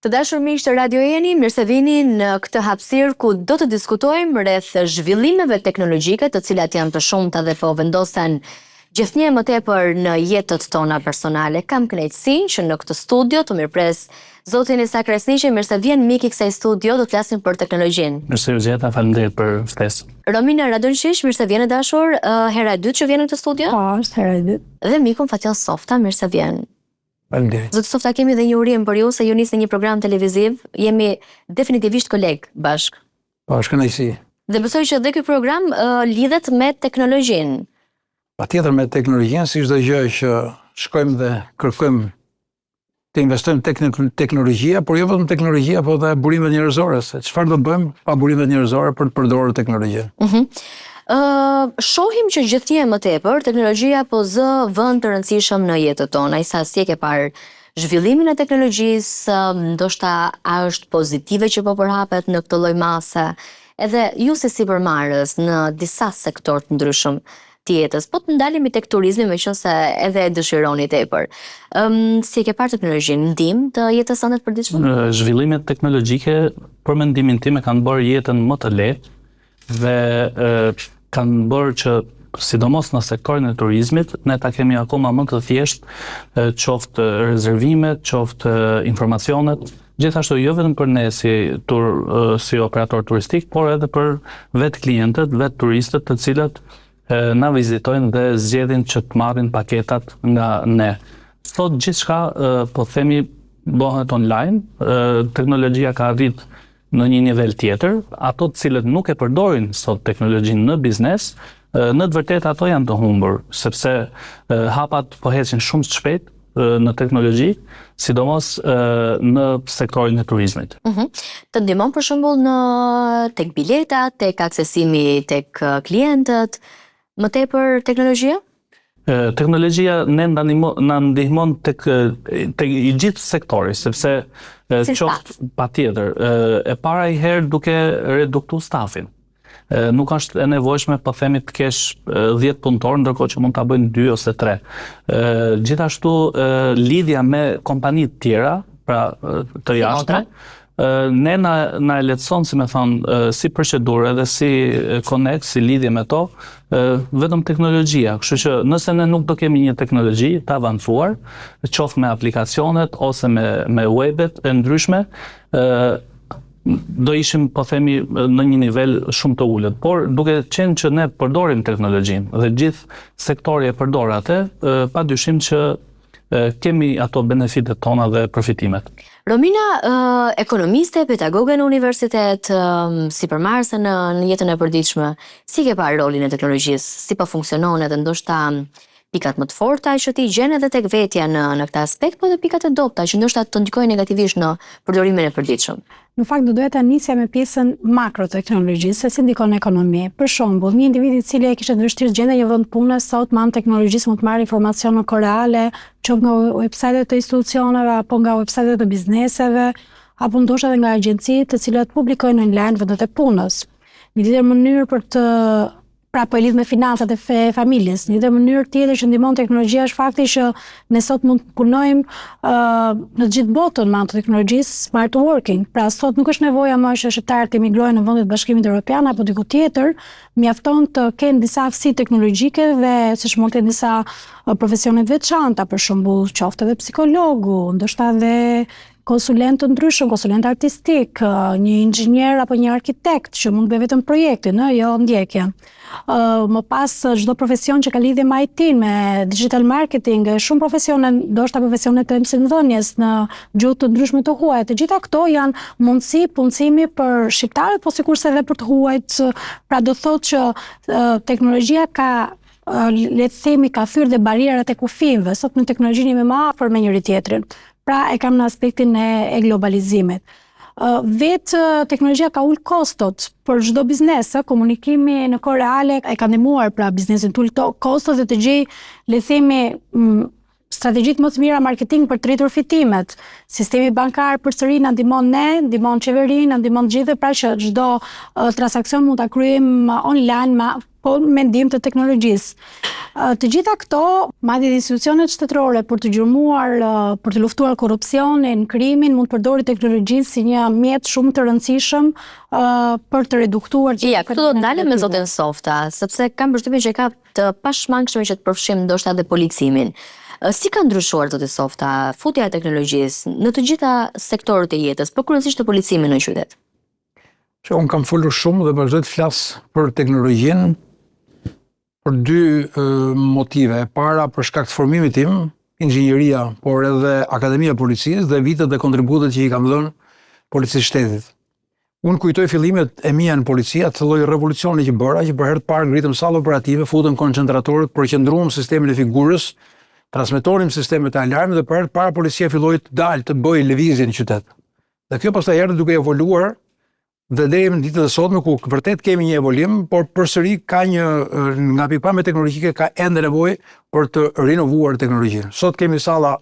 Të dashur miq të Radio Jeni, mirë se vini në këtë hapësirë ku do të diskutojmë rreth zhvillimeve teknologjike, të cilat janë të shumta dhe po vendosen gjithnjë më tepër në jetët tona personale. Kam kënaqësinë që në këtë studio të mirëpres zotin Isa Kresniqi, mirë se vjen mik i kësaj studio, do të flasim për teknologjinë. Mirë se u gjeta, faleminderit për ftesën. Romina Radonqić, mirë se vjen e dashur, hera e dytë që vjen në këtë studio? Po, është hera e dytë. Dhe mikun Fatjon Softa, mirë se vjen. Faleminderit. Zotë Softa, kemi dhe një urim për ju se ju nisni një program televiziv, jemi definitivisht koleg bashk. Po, është kënaqësi. Dhe besoj që dhe ky program lidhet me teknologjinë. Patjetër me teknologjinë, si çdo gjë që shkojmë dhe kërkojmë të investojmë tek teknologjia, por jo vetëm teknologjia, por edhe burimet njerëzore, se çfarë do të bëjmë pa burimet njerëzore për të përdorur teknologjinë. Shohim që gjithnjë më tepër teknologjia po zë vend të rëndësishëm në jetën tonë. Sa si e ke parë zhvillimin e teknologjisë, ndoshta a është pozitive që po përhapet në këtë lloj mase, edhe ju si sipërmarrës në disa sektorë të ndryshëm të jetës, po të ndalemi tek turizmi, meqense edhe e dëshironi tepër. Si e ke parë teknologjinë ndihmë të jetës së të përditshme? Zhvillimet teknologjike, për mendimin tim, e kanë bërë jetën më të lehtë dhe kanë bërë që, sidomos në sektorin e turizmit, ne ta kemi akoma më të thjeshtë, qoftë rezervimet, qoftë informacionet, gjithashtu jo vetëm për ne si operator turistik, por edhe për vetë klientët, vetë turistët, të cilët na vizitojnë dhe zgjedhin që të marrin paketat nga ne. Sot gjithçka po themi bëhet online, teknologjia ka arrit në një nivel tjetër, ato të cilët nuk e përdorin sot teknologjinë në biznes, në të vërtetë ato janë të humbur, sepse hapat po ecin shumë shpejt në teknologji, sidomos në sektorin e turizmit. Të ndihmon për shembull tek biletat, tek aksesimi tek klientët, më tepër teknologjia? Teknologjia na ndihmon tek i gjithë sektori, sepse qoftë patjetër, e para i herë duke reduktuar stafin. Nuk është e nevojshme po themi të kesh 10 punëtorë, ndërkohë që mund ta bëjnë 2 ose 3. Gjithashtu lidhja me kompani të tjera, pra të jashtme, ne na e lehtëson, si me thonë, si procedurë dhe si konekt, si lidhje me to, vetëm teknologjia. Kështu që nëse ne nuk do kemi një teknologji të avancuar, qoftë me aplikacionet ose me webet e ndryshme, do ishim, po themi, në një nivel shumë të ulët. Por duke qenë që ne përdorim teknologjinë dhe gjithë sektori e përdor atë, padyshim që kemi ato benefitet tona dhe përfitimet. Romina, ekonomiste, pedagoge në universitet, sipërmarrëse në jetën e përditshme, si ke parë rolin e teknologjisë, si po funksionon edhe ndoshta pikat më të forta që ti gjen edhe tek vetja në këtë aspekt, po edhe pikat e dobta që ndoshta të ndikojnë negativisht në përdorimin e përditshëm. Në fakt do doja ta nisja me pjesën makroteknologjisë, se si ndikon në ekonomi. Për shembull, një individ i cili e kishte vështirë gjendje një vend pune sot me anë teknologjisë mund të marrë informacion në kohë reale, qoftë nga websajtet të institucioneve apo nga websajtet të bizneseve, apo ndoshta edhe nga agjencitë të cilat publikojnë online vendet e punës. Një tjetër mënyrë për të po e lidh me financat e familjes. Një mënyrë tjetër që ndihmon teknologjia është fakti që ne sot mund të punojmë në gjithë botën me anë të teknologjisë smart working. Pra sot nuk është nevoja më që shqiptarët të emigrojnë në vendet e Bashkimit Evropian apo diku tjetër, mjafton të kenë disa aftësi teknologjike dhe siç mund të kenë disa profesione të veçanta, për shembull, qoftë edhe psikologu, ndoshta edhe konsulent të ndryshëm, konsulent artistik, një inxhinier apo një arkitekt që mund të bëjë vetëm projektin, jo ndjekjen. Më pas çdo profesion që ka lidhje me IT-n, me digital marketing, shumë profesione, ndoshta profesione të mësimdhënies në gjuhë të ndryshme të huaj. Të gjitha këto janë mundësi punësimi për shqiptarët, po sikurse edhe për të huajt. Pra do thotë që teknologjia ka le të themi ka thyrë dhe barierat e kufive. Sot në teknologjinë jemi më afër me njëri tjetrin. Pra e kam në aspektin e globalizimit. Vetë teknologjia ka ulë kostot për çdo biznes, komunikimi në kohë reale e ka ndihmuar pra biznesin të ulë kostot dhe të gjej, le të themi, strategjitë më të mira marketing për të rritur fitimet. Sistemi bankar përsëri na ndihmon ne, ndihmon qeverinë, na ndihmon gjithë, pra që çdo transakcion mund ta kryejmë online, po me ndihmë të teknologjisë. Të gjitha këto, madje institucionet shtetërore për të gjurmuar, për të luftuar korrupsionin, krimin, mund të përdorin teknologjinë si një mjet shumë të rëndësishëm për të reduktuar. Ja, këtu do të ndalem me zotin Softa, sepse kam përshtypjen që ka të pashmangshme që të përfshijmë ndoshta edhe policimin. Si ka ndryshuar zoti Softa futja e teknologjisë në të gjitha sektorët e jetës, por kryesisht të policimin në qytet? Unë kam folur shumë dhe vazhdoj të flas për teknologjinë për dy motive. Para për shkak të formimit tim, inxhinieria, por edhe Akademia e Policisë dhe vitet dhe kontributet që i kam dhënë Policisë Shtetit. Unë kujtoj fillimet e mia në polici, atë lloj revolucioni që bëra, që për herë të parë ngritëm sallë operative, futëm koncentratorët, përqendruam sistemin e figurës, transmetonim sistemet e alarmit dhe për herë të parë policia filloi të dalë të bëjë lëvizje në qytet. Dhe kjo pastaj erdhi duke evoluar dhe deri në ditët e sotme ku vërtet kemi një evolim, por përsëri ka nga pikpamje teknologjike ka ende nevojë për të rinovuar teknologjinë. Sot kemi salla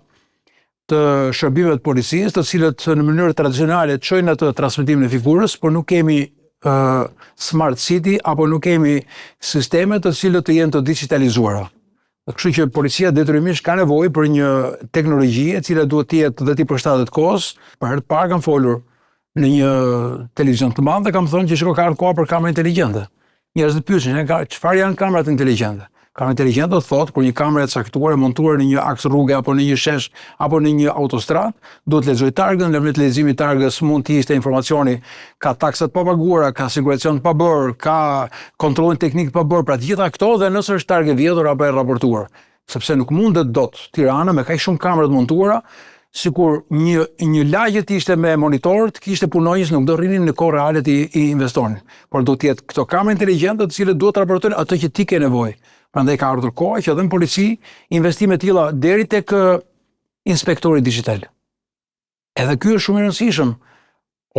të shërbimeve të policisë, të cilët në mënyrë tradicionale çojnë atë transmetimin e figurës, por nuk kemi smart city apo nuk kemi sisteme të cilët të jenë të digitalizuara. Kështu që policia detyrimisht ka nevojë për një teknologji e cila duhet të jetë dhe të përshtatet kohës. Për herë të parë kam folur në një televizion të madh dhe kam thënë që shiko ka ardhur koha për kamera inteligjente. Njerëzit pyesin, çfarë janë kamerat inteligjente? Kamera inteligjente thotë kur një kamerë e caktuar e montuar në një aks rruge apo në një shesh apo në një autostradë, duhet të lexojë targën, në leximin e targës mund të ishte informacioni, ka taksat pa paguara, ka siguracion pa bërë, ka kontrollin teknik pa bërë, pra të gjitha këto dhe nëse është targë vjedhur apo e raportuar. Sepse nuk mundet dot Tirana me kaq shumë kamera të montuara, sikur një lagje të ishte me monitor, të kishte punonjës, nuk do rrinin në kohë reale të investonin. Por do të jetë këto kamera inteligjente të cilët duhet të raportojnë atë që ti ke nevojë. Prandaj ka ardhur koha që edhe në polici investime të tilla deri tek inspektori digital. Edhe ky është shumë i rëndësishëm.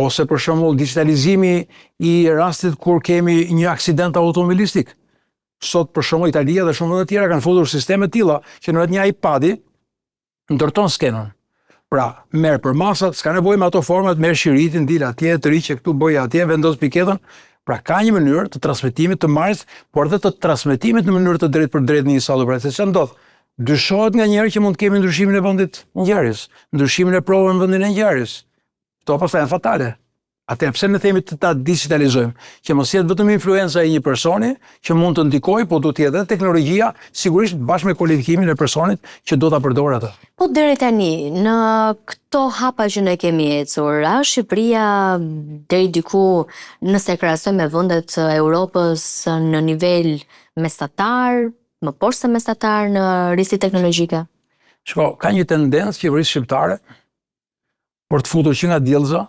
Ose për shembull digitalizimi i rastit kur kemi një aksident automobilistik. Sot për shembull Italia dhe shumë vende të tjera kanë futur sisteme të tilla që në një iPad-i ndërton skenën. Pra, merr për masat, s'ka nevojë me ato format, merr shiritin, dil atje, të riqe këtu, bëj atje, vendos piketën. Pra, ka një mënyrë të transmetimit të marrjes, por edhe të transmetimit në mënyrë të drejtë për drejtë në një sallë operacioni. Çfarë ndodh? Dyshohet nganjëherë që mund të kemi ndryshimin e vendit ngjarjes, ndryshimin e provave në vendin e ngjarjes. Kto pastaj janë fatale. Atëherë pse ne themi të ta digitalizojmë, që mos jetë vetëm influenca e një personi që mund të ndikojë, po duhet të jetë edhe teknologjia, sigurisht bashkë me kualifikimin e personit që do ta përdorë atë. Po deri tani, në këto hapa që ne kemi ecur, a Shqipëria deri diku nëse krahasojmë me vendet e Europës në nivel mesatar, më poshtë se mesatar në risi teknologjike? Shiko, ka një tendencë qeverisë shqiptare për të futur që nga diellza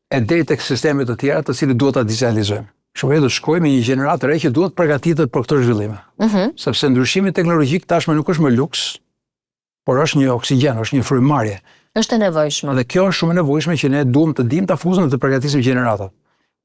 e deri tek sistemet të tjera të cilët duhet ta digitalizojmë. Kështu do shkojmë me një gjenerat të re që duhet përgatitet për këto zhvillime. Sepse ndryshimi teknologjik tashmë nuk është më luks, por është një oksigjen, është një frymarrje. Është e nevojshme. Dhe kjo është shumë e nevojshme që ne duam të dimë ta fuzojmë dhe të përgatisim gjeneratat.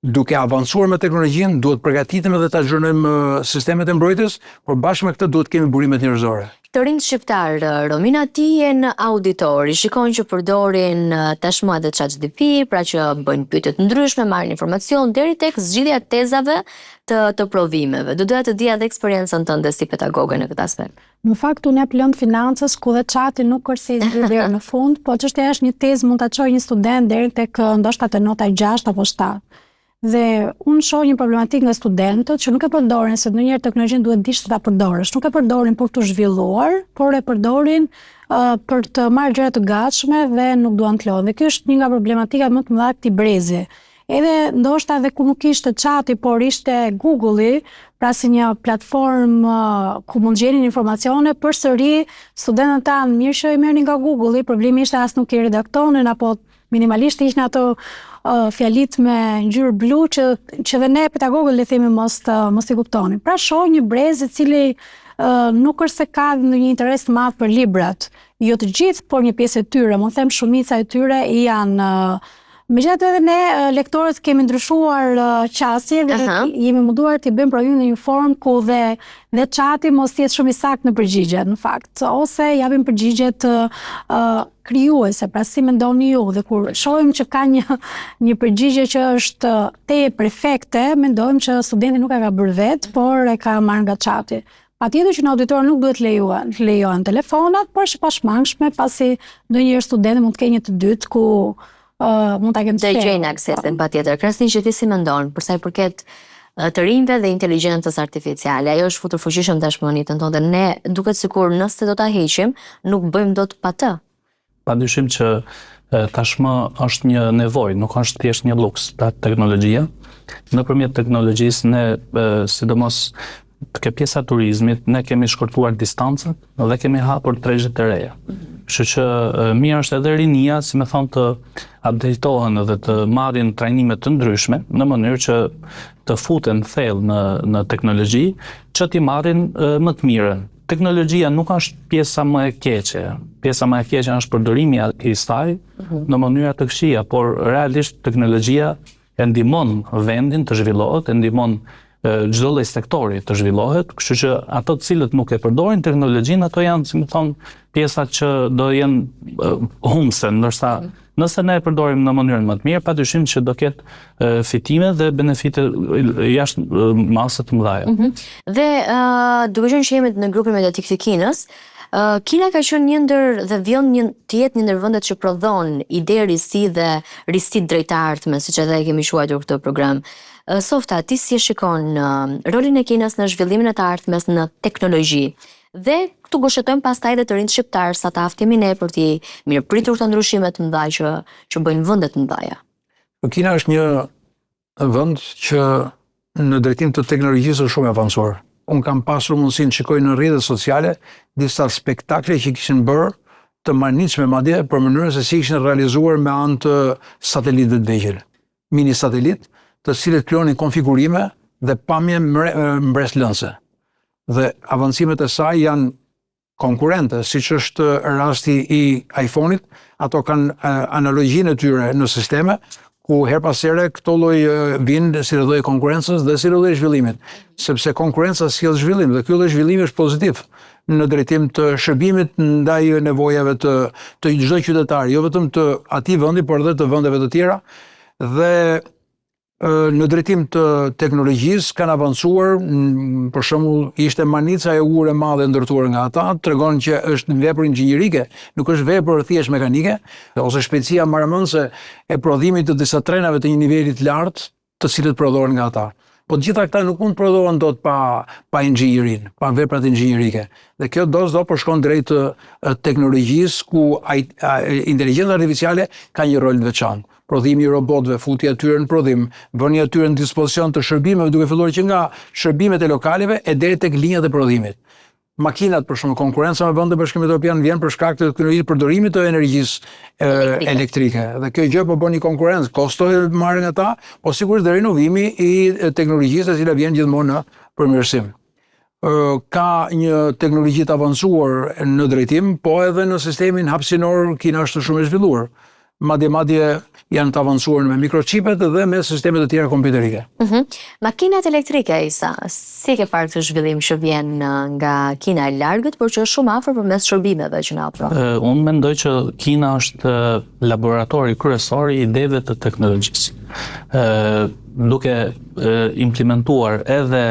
Duke avancuar me teknologjinë, duhet përgatitem edhe ta zhurnojmë sistemet e mbrojtjes, por bashkë me këtë duhet kemi burimet njerëzore. Të rinjt shqiptar, Romina ti janë auditori, shikojnë që përdorin tashmë edhe ChatGPT, pra që bëjnë pyetje të ndryshme, marrin informacion deri tek zgjidhja e tezave të provimeve. Do doja të dija edhe eksperiencën tënde si pedagoge në këtë aspekt. Në fakt unë jap lëndë financës ku dhe chati nuk është si zgjidhje në fund, po çështja është një tezë mund ta çojë një student deri tek ndoshta te nota 6 apo 7. Dhe unë shoh një problematik nga studentët që nuk e përdorin, se ndonjëherë teknologjinë duhet dish ta përdorësh. Nuk e përdorin për të zhvilluar, por e përdorin për të marrë gjëra të gatshme dhe nuk duan të lodhin. Dhe kjo është një nga problematikat më të mëdha këtij brezi. Edhe ndoshta edhe ku nuk ishte chati, por ishte Google-i, pra si një platformë ku mund gjenin informacione, përsëri studentët tanë mirë që i merrnin nga Google-i, problemi ishte as nuk i redaktonin apo minimalisht ishin ato fjalit me ngjyrë blu që dhe ne pedagogët le themi mos i kuptonin. Pra shoh një brez i cili nuk është se ka ndonjë interes të madh për librat. Jo të gjithë, por një pjesë e tyre, mund them shumica e tyre janë Megjithatë edhe ne lektorët kemi ndryshuar qasje dhe jemi munduar t'i bëjmë provimin në një formë ku dhe çati mos jetë shumë i saktë në përgjigje, në fakt, ose japim përgjigjet krijuese, pra si mendoni ju, dhe kur shohim që ka një përgjigje që është te perfekte, mendojmë që studenti nuk e ka bërë vetë, por e ka marrë nga çati. Patjetër që në auditor nuk duhet lejohen telefonat, por është pashmangshme pasi ndonjëherë studenti mund të kenë një të dytë ku mund ta kemë të gjejnë aksesin patjetër. Krasni që ti si mendon për sa i përket të rinjve dhe inteligjencës artificiale. Ajo është futur fuqishëm tashmë në jetën tonë dhe ne duket sikur nëse do ta heqim, nuk bëjmë dot pa të. Padyshim që tashmë është një nevojë, nuk është thjesht një luks, pra teknologjia. Nëpërmjet teknologjisë ne sidomos ke pjesa turizmit, ne kemi shkurtuar distancën dhe kemi hapur tregje të reja. Kështu që mirë është edhe rinia, si me thonë, të updatetohen dhe të marrin trajnime të ndryshme në mënyrë që të futen thellë në teknologji, që t'i marrin më të mirën. Teknologjia nuk është pjesa më e keqe. Pjesa më e keqe është përdorimi i saj në mënyra të këqija, por realisht teknologjia e ndihmon vendin të zhvillohet, e ndihmon çdo lloj sektori të zhvillohet, kështu që ato të cilët nuk e përdorin teknologjinë, ato janë, si më thonë, pjesat që do jenë humbse, ndërsa nëse ne e përdorim në mënyrën më të mirë, padyshim që do ketë fitime dhe benefite jashtë masë të mëdha. Dhe duke qenë që jemi në grupin mediatik të Kinës, Kina ka qenë një ndër dhe vjen të jetë një ndër vendet që prodhon ide risi dhe risi drejt ardhme, siç edhe e kemi quajtur këtë program. Softa, ti si e shikon rolin e Kinës në zhvillimin e të ardhmes në teknologji? Dhe këtu goshetojmë pastaj edhe të rinjt shqiptar, sa të aftemi ne për t'i mirëpritur të ndryshimet të mëdha që bëjnë vendet të mëdha. Kina është një vend që në drejtim të teknologjisë është shumë e avancuar. Unë kam pasur mundësinë të shikoj në rrjetet sociale disa spektakle që kishin bërë të manitshme madje për mënyrën se si kishin realizuar me anë të satelitëve të vegjël. Mini satelit, të cilët krijonin konfigurime dhe pamje mbreslënse. Dhe avancimet e saj janë konkurrente, siç është rasti i iPhone-it, ato kanë analogjinë e tyre në sisteme, ku her pas here këto lloj vinë si lloj konkurrencës dhe si lloj zhvillimit, sepse konkurrenca sjell zhvillim dhe ky lloj zhvillimi është pozitiv në drejtim të shërbimit ndaj nevojave të çdo qytetari, jo vetëm të atij vendi, por edhe të vendeve të tjera. Dhe në drejtim të teknologjisë kanë avancuar, për shembull, ishte manica e ure madhe ndërtuar nga ata, tregon që është vepër inxhinierike, nuk është vepër thjesht mekanike, ose shpejtësia marrëmendse e prodhimit të disa trenave të një niveli të lartë, të cilët prodhohen nga ata. Po të gjitha këta nuk mund të prodhohen dot pa inxhinierin, pa veprat inxhinierike. Dhe kjo do përshkon drejt teknologjisë ku inteligjenca artificiale ka një rol të veçantë. Prodhimi i robotëve, futja e tyre në prodhim, vënia e tyre në dispozicion të shërbimeve, duke filluar që nga shërbimet e lokaleve e deri tek linjat e prodhimit. Makinat, për shembull, konkurrenca me vendet Bashkimit Evropian vjen për shkak të teknologjisë përdorimit të energjisë elektrike. Dhe kjo gjë po bën një konkurrencë, kostohet marrë nga ta, po sigurisht dhe rinovimi i teknologjisë e cila vjen gjithmonë në përmirësim. Ka një teknologji të avancuar në drejtim, po edhe në sistemin hapësinor Kina është shumë e zhvilluar. Madje janë të avancuar me mikrochipet dhe me sistemet të tjera kompjuterike. Makinat elektrike, Isa, si ke parë këtë zhvillim që vjen nga Kina e largët, por që është shumë afër përmes shërbimeve që na ofron? Unë mendoj që Kina është laboratori kryesor i ideve të teknologjisë. Duke implementuar edhe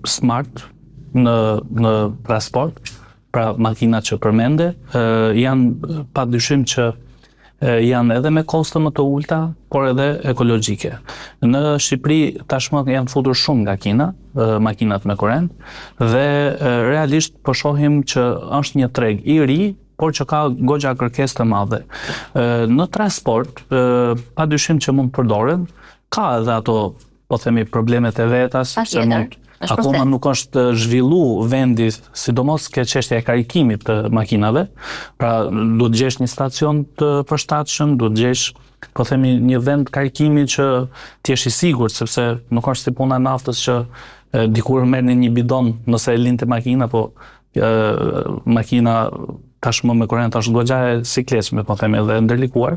smart në transport, pra makinat që përmende, janë padyshim që janë edhe me kosto më të ulta, por edhe ekologjike. Në Shqipëri tashmë janë futur shumë nga Kina, makinat me korrent, dhe realisht po shohim që është një treg i ri, por që ka goxha kërkesë të madhe. Në transport, padyshim që mund të përdoren, ka edhe ato, po themi, problemet e veta, sepse akoma nuk është zhvillu vendi, sidomos ke çështja e karikimit të makinave, pra duhet gjesh një stacion të përshtatshëm, duhet gjesh, po themi, një vend karikimi që t'jesh i sigurt, sepse nuk është si puna e naftës që dikur merrni një bidon nëse e linte makina, po makina tashmë me Korenë tash goxha e sikletshme, po them edhe ndërlikuar,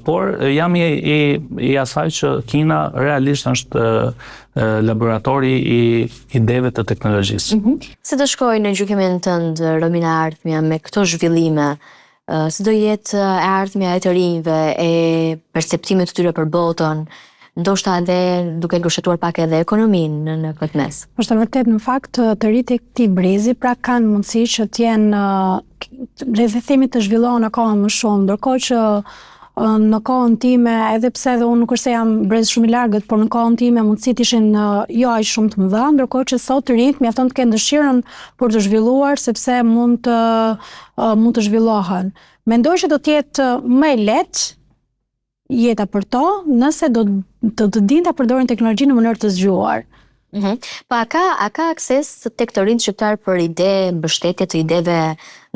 por jam i asaj që Kina realisht është laboratori i ideve të teknologjisë. Si do shkojë në gjykimin tënd Romina e ardhmja me këto zhvillime? Si do jetë e ardhmja e të rinjve, e perceptimit të tyre për botën, ndoshta edhe duke gërshetuar pak edhe ekonominë në këtë mes? Është vërtet në fakt të rritë e këtij brezi, pra kanë mundësi që të jenë le të themi të zhvillohen akoma më shumë, ndërkohë që në kohën time, edhe pse edhe unë nuk është se jam brez shumë i largët, por në kohën time mundësitë ishin jo aq shumë të mëdha, ndërkohë që sot të rinjt mjafton të kenë dëshirën për të zhvilluar sepse mund të zhvillohen. Mendoj që do të jetë më e lehtë jeta për to nëse do të dinë ta përdorin teknologjinë në mënyrë të zgjuar. Pa a ka akses tek të rinjt shqiptar për ide, mbështetje të ideve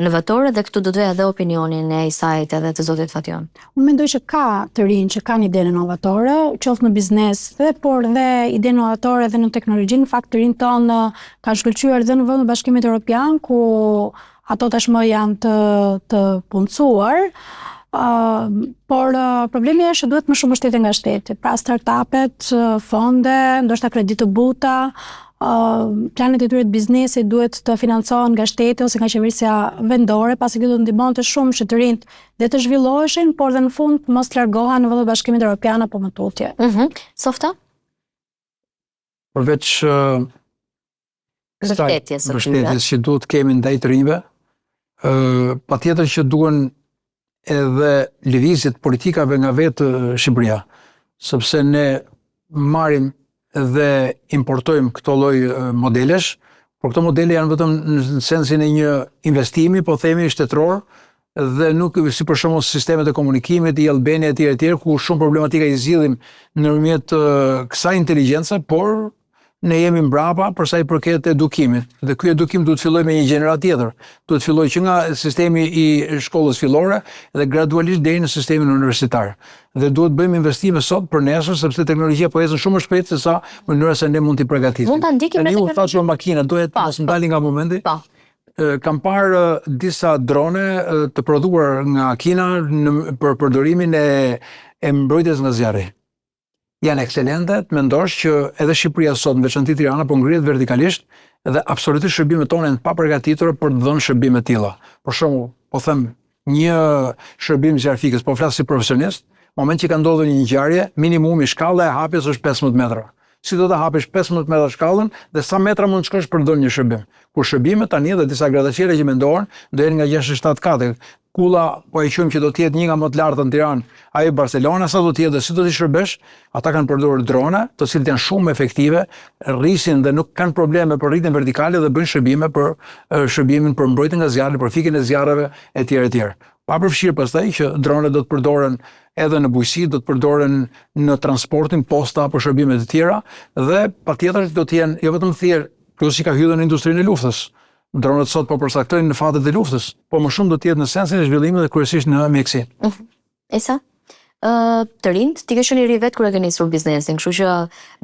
novatore, dhe këtu do doja edhe opinionin e Isait edhe të zotit Fatjon. Unë mendoj që ka të rinj që kanë ide novatore, qoftë në biznes, por dhe ide novatore edhe në teknologji. Në fakt të rinjt tonë kanë shkëlqyer edhe në vendin e Bashkimit Evropian, ku ato tashmë janë të punësuar. Por problemi është që duhet më shumë mbështetje nga shteti. Pra startupet, fonde, ndoshta kredit të buta, planet e tyre të biznesit duhet të financohen nga shteti ose nga qeverisja vendore, pasi kjo do të ndihmonte shumë që të rinjt dhe të zhvilloheshin, por dhe në fund mos të largohen në vendin e Bashkimit Evropian apo më tutje. Softa? Përveç mbështetjes që duhet kemi ndaj të rinjve, patjetër që duhen edhe lëvizjet politikave nga vetë Shqipëria, sepse ne marrim dhe importojmë këto lloj modelesh, por këto modele janë vetëm në sensin e një investimi, po themi shtetëror, dhe nuk si për shembull sistemet e komunikimit, i Albania etj, ku shumë problematika i zgjidhim nëpërmjet kësaj inteligjence, por ne jemi mbrapa për sa i përket edukimit. Dhe ky edukim duhet filloj me një gjenerat tjetër. Duhet filloj që nga sistemi i shkollës fillore dhe gradualisht deri në sistemin universitar. Dhe duhet bëjmë investime sot për nesër, sepse teknologjia po ecën shumë më shpejt se sa mënyra se ne mund t'i përgatisim. Mund ta ndikim me teknologjinë. Tani u makina, duhet mos ndali nga momenti. Kam parë disa drone të prodhuar nga Kina për përdorimin e mbrojtjes nga zjarri. Janë ekselente, mendosh që edhe Shqipëria sot, në veçanti Tirana, po ngrihet vertikalisht dhe absolutisht shërbimet tona janë pa përgatitura për të dhënë shërbime të tilla. Për shembull, po them një shërbim zjarfikës, po flas si profesionist, moment që ka ndodhur një ngjarje, minimumi shkalla e hapjes është 15 metra. Si do ta hapesh 15 metra shkallën dhe sa metra mund të shkosh për të dhënë një shërbim. Kur shërbimet tani dhe disa grattaciele që mendohen do jenë nga 6-7 kate. Kulla po e quajmë që do të jetë një nga më të larta në Tiranë, ajo Barcelona sa do të jetë dhe si do t'i shërbesh, ata kanë përdorur drona, të cilët janë shumë efektive, rrisin dhe nuk kanë probleme për rritjen vertikale dhe bëjnë shërbime për shërbimin për mbrojtjen nga zjarri, për fikjen e zjarreve etj. Pa përfshirë pastaj që dronet do të përdoren edhe në bujqësi, do të përdoren në transportin, posta apo shërbime të tjera dhe patjetër do të jenë jo vetëm thirr, plus që ka hyrë në industrinë e luftës. Dronet sot po përcaktojnë në fatet e luftës, po më shumë do të jetë në sensin e zhvillimit dhe kryesisht në mjekësi. Esa, të rinjt, ti ke qenë i ri vetë kur e ke nisur biznesin, kështu që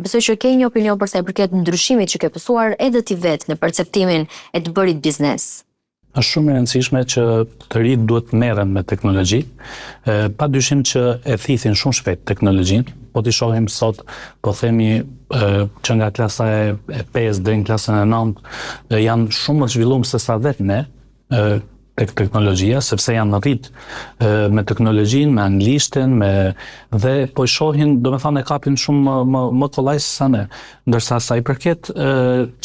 besoj që ke një opinion për sa i përket ndryshimit që ke pësuar edhe ti vetë në perceptimin e të bërit biznes. Është shumë e rëndësishme që të rinjt duhet merren me teknologji, padyshim që e thithin shumë shpejt teknologjinë, po t'i shohim sot, po themi që nga klasa e 5 deri në klasën e 9 janë shumë më të zhvilluar se sa vetë ne tek teknologjia, sepse janë rrit me teknologjinë, me anglishten, dhe po i shohin, domethënë e kapin shumë më kollaj se sa ne. Ndërsa sa i përket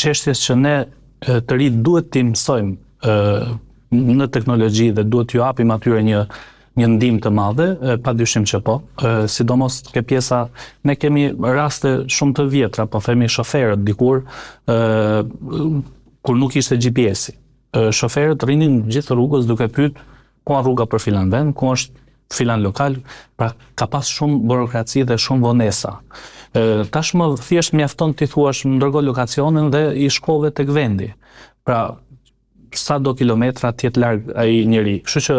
çështjes që ne të rinjt duhet t'i mësojmë në teknologji dhe duhet ju japim atyre një ndihmë të madhe, padyshim që po. Sidomos ke pjesa, ne kemi raste shumë të vjetra, po themi shoferët dikur, kur nuk ishte GPS-i. Shoferët rrinin gjithë rrugës duke pyet ku është rruga për filan vend, ku është filan lokal, pra ka pas shumë burokraci dhe shumë vonesa. Tashmë thjesht mjafton ti thuash më dërgoj lokacionin dhe i shkove tek vendi. Pra sa do kilometra të jetë larg ai njeri. Kështu që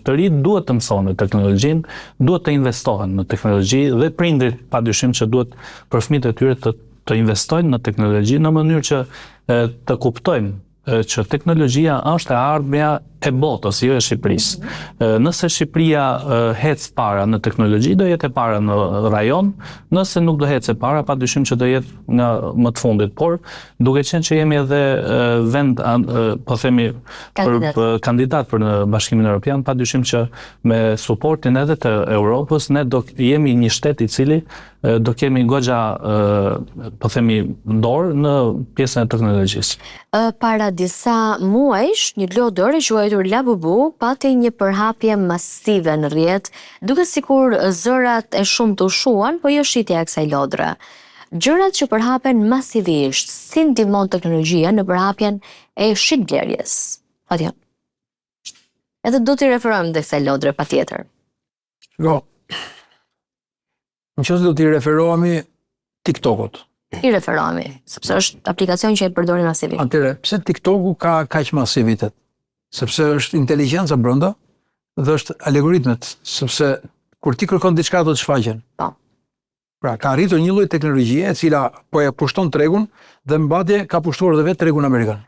të rinjt duhet të mësojnë teknologjinë, duhet të investohen në teknologji dhe prindrit padyshim që duhet për fëmijët e tyre të investojnë në teknologji në mënyrë që të kuptojmë që teknologjia është e ardhmja e botës, jo e Shqipërisë. Nëse Shqipëria hec para në teknologji, do jetë e para në rajon, nëse nuk do hec e para, padyshim që do jetë nga më të fundit. Por, duke qenë që jemi edhe vend, po themi, kandidat për në Bashkimin Evropian, padyshim që me suportin edhe të Europës, ne do jemi një shtet i cili do kemi goxha, po themi, dorë në pjesën e teknologjisë. Para disa muajsh, një lodër e quajtur Labubu pati një përhapje masive në rrjet, duke sikur zërat e shumë të ushuan, po jo shitja e kësaj lodre. Gjërat që përhapen masivisht, si ndihmon teknologjia në përhapjen e shitblerjes? Patjetër. Edhe do t'i referojmë dhe kësaj lodre patjetër. Nëse do t'i referohemi TikTokut. I referohemi, sepse është aplikacion që e përdorim masivisht. Atëre, pse TikToku ka kaq masivitet? Sepse është inteligjenca brenda dhe është algoritmet, sepse kur ti kërkon diçka do të shfaqen. Po. Pra, ka arritur një lloj teknologjie e cila po e pushton tregun dhe mbadje ka pushtuar edhe vetë tregun amerikan.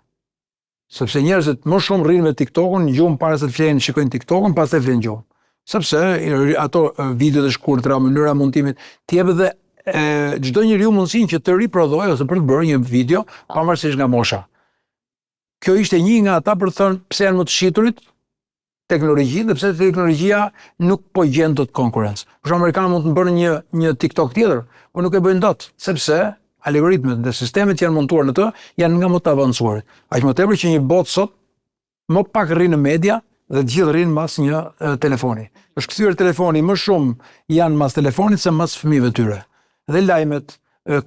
Sepse njerëzit më shumë rrinë me TikTokun, gjuhën para se të flenë, shikojnë TikTokun, pastaj flenë gjuhën. Sepse ato videot e shkurtra, mënyra montimit, ti jep edhe çdo njeriu mundësinë që të riprodhojë ose për të bërë një video pavarësisht nga mosha. Kjo ishte një nga ata për të thënë pse janë më të shiturit teknologjinë dhe pse teknologjia nuk po gjen dot konkurrencë. Për shembull, amerikanët mund të bëjnë një TikTok tjetër, por nuk e bëjnë dot, sepse algoritmet dhe sistemet që janë montuar në të janë nga më të avancuarit. Aq më tepër që një botë sot më pak rrin në media dhe të gjithë rrinë mas një telefoni. Është kthyer telefoni më shumë janë mas telefonit se mas fëmijëve tyre. Dhe lajmet,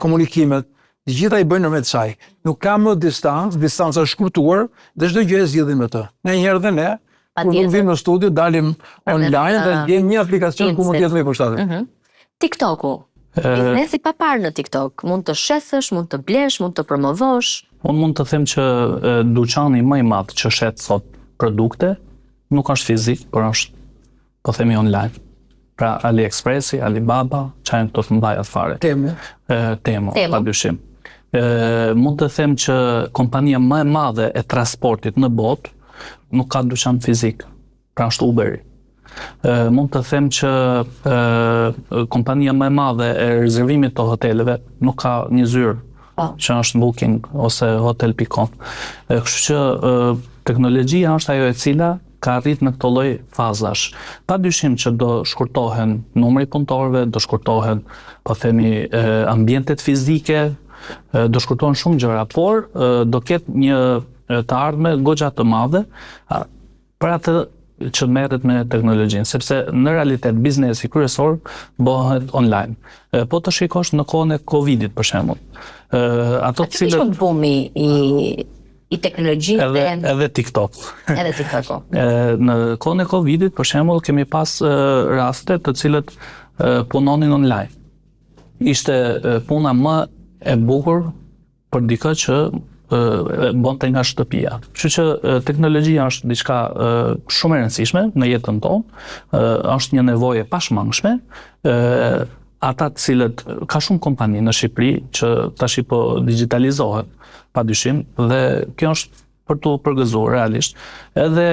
komunikimet, të gjitha i bëjnë nërmjet saj. Nuk ka më distanca është shkurtuar dhe çdo gjë e zgjidhin me të. Nganjëherë dhe ne, kur nuk vim në studio, dalim online dhe ndjejmë një aplikacion ku mund të jetë më i përshtatshëm. TikToku. Biznesi pa parë në TikTok. Mund të shesësh, mund të blesh, mund të promovosh. Unë mund të them që dyqani më i madh që shet sot produkte nuk është fizik, por është, po themi, online. Pra AliExpressi, Alibaba, që janë këto të mëdha fare. Temo, padyshim. Mund të them që kompania më e madhe e transportit në botë nuk ka dyqan fizik, pra është Uberi. Mund të them që kompania më e madhe e rezervimit të hoteleve nuk ka një zyrë, që është Booking ose Hotel.com. Kështu që teknologjia është ajo e cila ka arrit në këto lloj fazash. Padyshim që do shkurtohen numri punëtorëve, do shkurtohen, po themi, ambientet fizike, do shkurtohen shumë gjëra, por do ketë një të ardhme goxha të madhe për atë që merret me teknologjinë, sepse në realitet biznesi kryesor bëhet online. Po të shikosh në kohën e Covidit për shembull. Ato të cilët ishte bumi i teknologjisë edhe TikTok. Edhe TikTok. Në kohën e Covidit, për shembull, kemi pas raste të cilët punonin online. Ishte puna më e bukur për dikë që bënte nga shtëpia. Kështu që teknologjia është diçka shumë e rëndësishme në jetën tonë, është një nevojë e pashmangshme. Ata të cilët ka shumë kompani në Shqipëri që tash po digitalizohen, padyshim, dhe kjo është për tu përgëzuar realisht. Edhe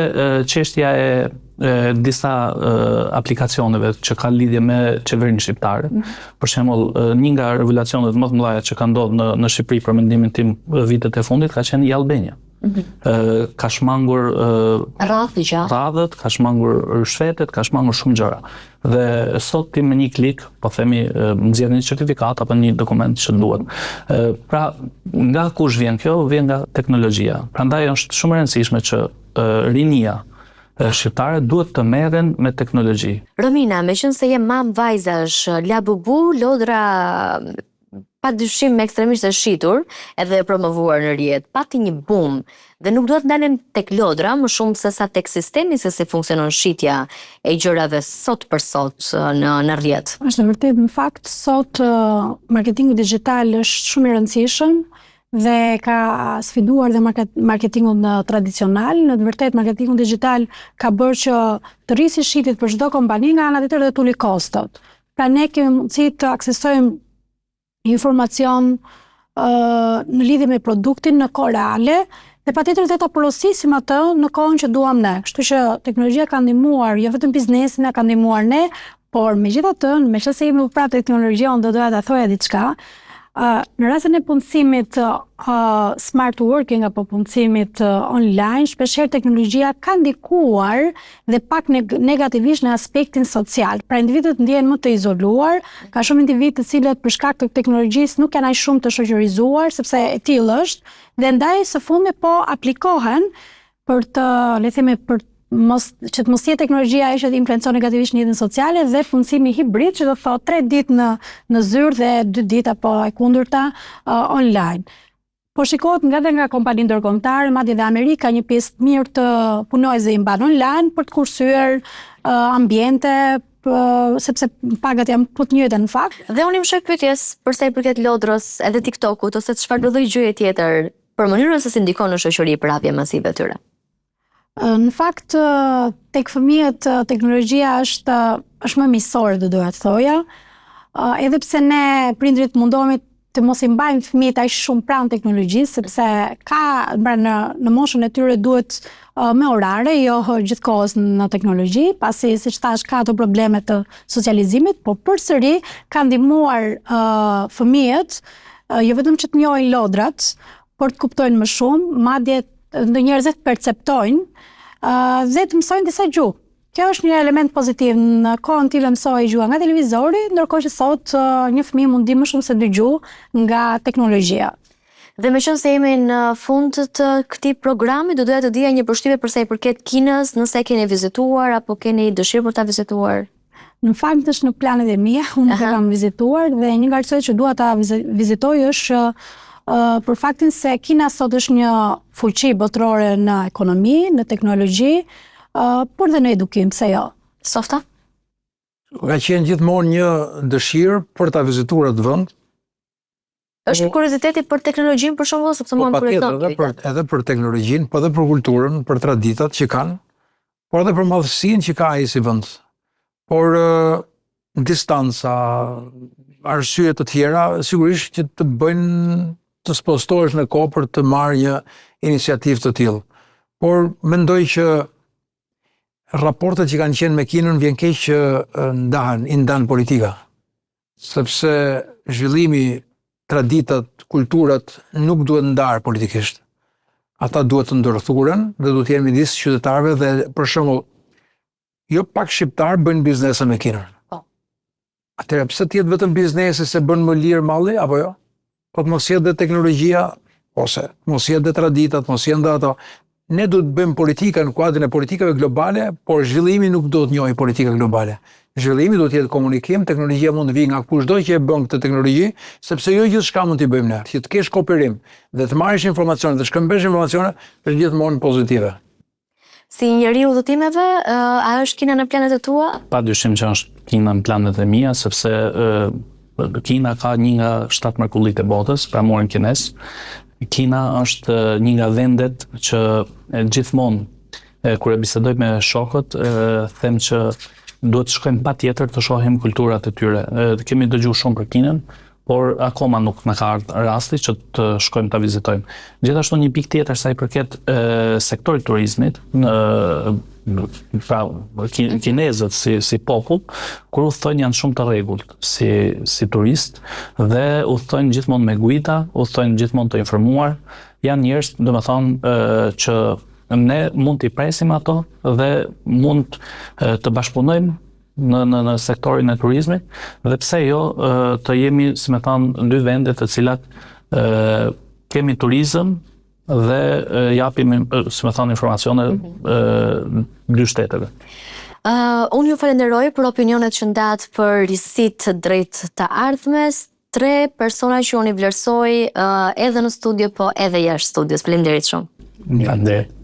çështja e disa aplikacioneve që kanë lidhje me qeverinë shqiptare. Për shembull, një nga revelacionet më të mëdha që ka ndodhur në Shqipëri për mendimin tim vitet e fundit ka qenë Albania. Ka shmangur radhët, ka shmangur shfetet, ka shmangur shumë gjëra. Dhe sot ti me një klik, po themi, nxjerr një certifikat apo një dokument që duhet. Pra, nga kush vjen kjo? Vjen nga teknologjia. Prandaj është shumë e rëndësishme që rinia shqiptare duhet të merren me teknologji. Romina, meqense je mam vajzash, Labubu, lodra padyshim me ekstremisht e shitur edhe e promovuar në rrjet, pati një boom dhe nuk duhet ndalen tek lodra më shumë se sa tek sistemi se si funksionon shitja e gjërave sot për sot në rrjet. Është vërtet, në fakt, sot marketingu digital është shumë i rëndësishëm dhe ka sfiduar dhe marketingun tradicional. Në të vërtet, marketingu digital ka bërë që të rrisi shitit për çdo kompani, nga ana tjetër dhe të uli kostot. Pra ne kemi mundësi të aksesojmë informacion në lidhje me produktin në kohë reale Dhe patjetër dhe ta porosisim atë në kohën që duam ne. Kështu që teknologjia ka ndihmuar jo vetëm biznesin, ka ndihmuar ne, por megjithatë, meqense jemi pra teknologjia, unë do doja ta thoja diçka. Në rastin e punësimit smart working apo punësimit online, shpeshherë teknologjia ka ndikuar dhe pak negativisht në aspektin social. Pra individët ndjehen më të izoluar, ka shumë individë të cilët për shkak të teknologjisë nuk janë aq shumë të shoqërizuar, sepse e tillë është, dhe ndaj së fundi po aplikohen për të, le të themi, që të mos jetë teknologjia që të influencon negativisht në jetën sociale, dhe punësimi hibrid që do të thotë 3 ditë në zyrë dhe 2 ditë apo e kundërta online. Po shikohet nga kompani ndërkombëtare, madje dhe Amerika një pjesë të mirë të punojësve i mban online për të kursyer ambiente, sepse pagat janë po të njëjta në fakt. Dhe unë më shek pyetjes për sa i përket lodrës edhe TikTokut ose çfarëdo lloj gjëje tjetër për mënyrën se si ndikon në shoqëri për hapje masive tyre. Në fakt, tek fëmijët teknologjia është më miqësore, do doja të thoja, edhe pse ne prindrit mundohemi të mos i mbajmë fëmijët aq shumë pranë teknologjisë, sepse në moshën e tyre duhet me orare, jo gjithkohës në teknologji, pasi siç thash ka ato probleme të socializimit, por përsëri ka ndihmuar fëmijët jo vetëm që të njohin lodrat, por të kuptojnë më shumë, madje ndonjëherë të perceptojnë dhe të mësojnë disa gjuhë. Kjo është një element pozitiv. Në kohën time mësoj gjuha nga televizori, ndërkohë që sot një fëmijë mund di më shumë se 2 gjuhë nga teknologjia. Dhe meqense jemi në fund të këtij programi, do doja të dija një përshtypje për sa i përket Kinës, nëse keni vizituar apo keni dëshirë për ta vizituar. Në fakt është në planet e mia, unë nuk e kam vizituar, dhe një nga arsyet që dua ta vizitoj është për faktin se Kina sot është një fuqi botërore në ekonomi, në teknologji, por dhe në edukim, pse jo? Softa? Ka qenë gjithmonë një dëshirë për ta vizituar atë vend. Është kurioziteti për teknologjinë për shembull, sepse mua më kuriozon. Edhe për teknologjinë, po edhe për kulturën, për traditat që kanë, por edhe për madhësinë që ka ai si vend. Por distanca, arsye të tjera, sigurisht që të bëjnë të spostohesh në kohë për të marrë një iniciativë të tillë. Por mendoj që raportet që kanë qenë me Kinën vjen keq që i ndan politika. Sepse zhvillimi, traditat, kulturat nuk duhet ndarë politikisht. Ata duhet të ndërthuren dhe duhet të jenë midis qytetarëve dhe për shembull jo pak shqiptar bëjnë biznese me Kinën. Atëherë pse të jetë vetëm biznesi se bën më lirë malli apo jo? Po të mos jetë dhe teknologjia, ose mos jetë dhe traditat, mos jetë dhe ato. Ne duhet të bëjmë politika në kuadrin e politikave globale, por zhvillimi nuk do të njohë politika globale. Zhvillimi do të jetë komunikim, teknologjia mund të vijë nga kushdo që e bën këtë teknologji, sepse jo gjithçka mund t'i bëjmë ne. Që të kesh kooperim dhe të marrësh informacione dhe shkëmbesh informacione është gjithmonë pozitive. Si njeriu udhëtimeve, a është Kina në planet e tua? Padyshim që është Kina në planet e mia, sepse Kina ka një nga 7 mrekullitë e botës, pra morin kines. Kina është një nga vendet që gjithmonë kur e bisedoj me shokët, them që duhet të shkojmë patjetër të shohim kulturat e tyre. Kemi dëgjuar shumë për Kinën, por akoma nuk na ka ardhur rasti që të shkojmë ta vizitojmë. Gjithashtu një pikë tjetër sa i përket sektorit turizmit, kinezët si popull, kur udhtojnë janë shumë të rregullt si turist dhe udhtojnë gjithmonë me guida, udhtojnë gjithmonë të informuar, janë njerëz, domethënë që ne mund t'i presim ato dhe mund të bashkëpunojmë në sektorin e turizmit dhe pse jo të jemi, si më thënë, 2 vende të cilat kemi turizëm dhe japim, si më thënë, informacione 2 shteteve. Unë ju falenderoj për opinionet që ndat për risit drejt të ardhmes, 3 persona që unë i vlerësoj edhe në studio, po edhe jashtë studios. Faleminderit shumë. Faleminderit.